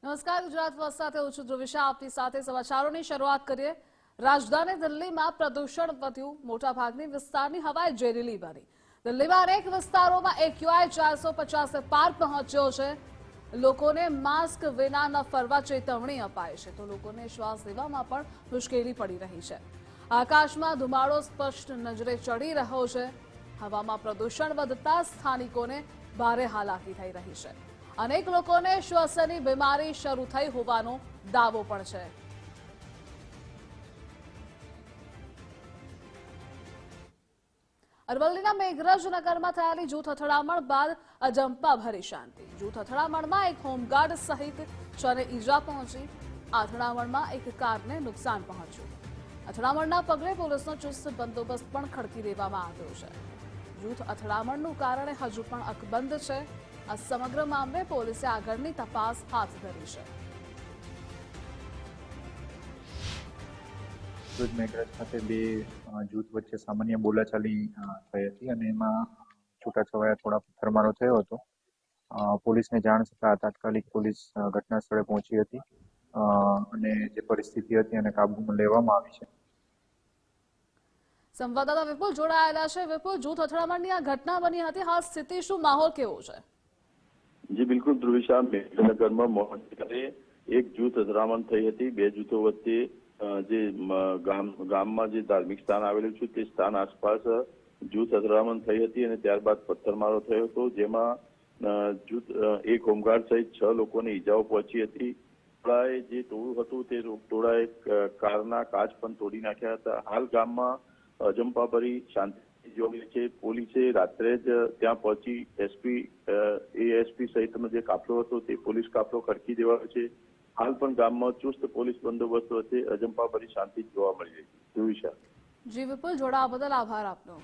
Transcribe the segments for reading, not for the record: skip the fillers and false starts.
નમસ્કાર, ગુજરાત ફર્સ્ટ સાથે હું છું ધ્રુવિશા. આપની સાથે સમાચારોની શરૂઆત કરીએ. રાજધાની દિલ્હીમાં પ્રદૂષણ વધ્યું. મોટાભાગની વિસ્તારની હવા ઝેરીલી બની. દિલ્હીમાં અનેક વિસ્તારોમાં AQI 450 પાર પહોંચ્યો છે. લોકોને માસ્ક વિના ન ફરવા ચેતવણી અપાઈ છે, તો લોકોને શ્વાસ લેવામાં પણ મુશ્કેલી પડી રહી છે. આકાશમાં ધુમાડો સ્પષ્ટ નજરે ચડી રહ્યો છે. હવામાં પ્રદૂષણ વધતા સ્થાનિકોને ભારે હાલાકી થઈ રહી છે. અનેક લોકોને શ્વાસની બીમારી શરૂ થઈ હોવાનો દાવો પણ છે. અરવલ્લીના મેઘરજનગરમાં થયેલી જૂથ અથડામણ બાદ અજંપા ભરી શાંતિ. જૂથ અથડામણમાં એક હોમગાર્ડ સહિત 6 ને ઈજા પહોંચી. અથડામણમાં એક કારને નુકસાન પહોંચ્યું. અથડામણના પગલે પોલીસનો ચુસ્ત બંદોબસ્ત પણ ખડકી દેવામાં આવ્યો છે. જૂથ અથડામણનું કારણ હજુ પણ અકબંધ છે. આ સમગ્ર મામલે પોલીસે આગળની તપાસ હાથ ધરી છે. મેઘરજ ખાતે બે જૂથ વચ્ચે સામાન્ય બોલાચાલી થઈ હતી અને એમાં છૂટાછવાયા થોડા પથ્થરમારો થયો હતો. પોલીસને જાણ થતાં તાત્કાલિક પોલીસ ઘટના સ્થળે પહોંચી હતી અને જે પરિસ્થિતિ હતી એને કાબૂમાં લેવામાં આવી છે. સંવાદદાતા વિપુલ જોડાયેલા છે. વિપુલ, જૂથ અથડામણની આ ઘટના બની હતી, હાલ સ્થિતિ શું, માહોલ કેવો છે? જી બિલકુલ ધ્રુવિશા, મેઘનગરમાં મોહનગરે એક જૂથ અથડામણ થઈ હતી. બે જૂથો વચ્ચે જે ગામમાં જે ધાર્મિક સ્થાન આવેલું છે તે સ્થાન આસપાસ જૂથ અથડામણ થઈ હતી અને ત્યારબાદ પથ્થરમારો થયો હતો, જેમાં જૂથ એક હોમગાર્ડ સહિત 6 લોકોને ઈજાઓ પહોંચી હતી. ટોળાએ જે ટોળું હતું તે ટોળાએ કારના કાચ પણ તોડી નાખ્યા હતા. હાલ ગામમાં અજંપા ભરી શાંતિ જોવા મળી છે. પોલીસે રાત્રે જ ત્યાં પહોંચી એએસપી સહિતનો જે કાફલો હતો તે પોલીસ કાફલો ખડકી દેવાયો છે. હાલ પણ ગામમાં ચુસ્ત પોલીસ બંદોબસ્ત વચ્ચે અજંપા ભરી શાંતિ જોવા મળી રહી છે. ધ્રુવિશા. જી વિપુલ, જોડાવા બદલ આભાર આપનો.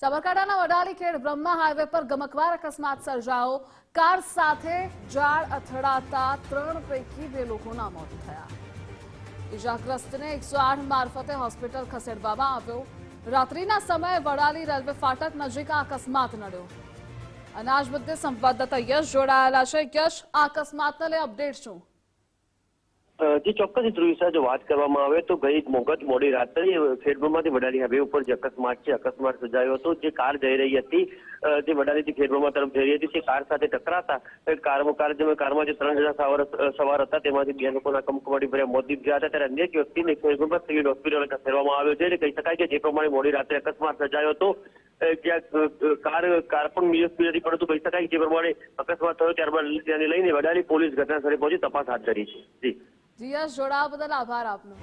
સાબરકાંઠાના વડાલીખેડ બ્રહ્મા હાઈવે પર ગમકવાર અકસ્માત સર્જાયો. કાર સાથે ઝાડ અથડાતા 3 પૈકી 2 લોકોના મોત થયા. ઇજાગ્રસ્તને 108 મારફતે હોસ્પિટલ ખસેડવામાં આવ્યો. રાત્રિના સમયે વડાલી રેલવે ફાટક નજીક આ અકસ્માત નડ્યો. અનાજ મુદ્દે સંવાદદાતા યશ જોડાયેલા છે. યશ, આ અકસ્માતને લઈ અપડેટ શું? જે ચોક્કસ ધ્રુવિશા જો વાત કરવામાં આવે તો ગઈ મોડી રાત્રે ખેડબ્રહ્માથી વડાલી હાઈવે ઉપર જે અકસ્માત સર્જાયો હતો. જે કાર જઈ રહી હતી, જે વડાલીથી ખેડબ્રહ્મા તરફ જઈ રહી હતી, તે કાર સાથે ટકરાતા કારમાં જે 3 જણા સવાર હતા તેમાંથી 2 લોકોના કમકમાટી ભર્યા મોત નીપજ્યા હતા. ત્યારે અન્ય એક વ્યક્તિને ખેડબ્રહ્મા સિવિલ હોસ્પિટલ ખસેડવામાં આવ્યો છે. કહી શકાય કે જે પ્રમાણે મોડી રાત્રે અકસ્માત સર્જાયો હતો, જ્યાં કાર પણ મિસફિર હતી, પરંતુ કહી શકાય જે પ્રમાણે અકસ્માત થયો ત્યારબાદ તેને લઈને વડાલી પોલીસ ઘટના સ્થળે પહોંચી તપાસ હાથ ધરી છે. જી યશ, જોડાવા બદલ આભાર આપનો.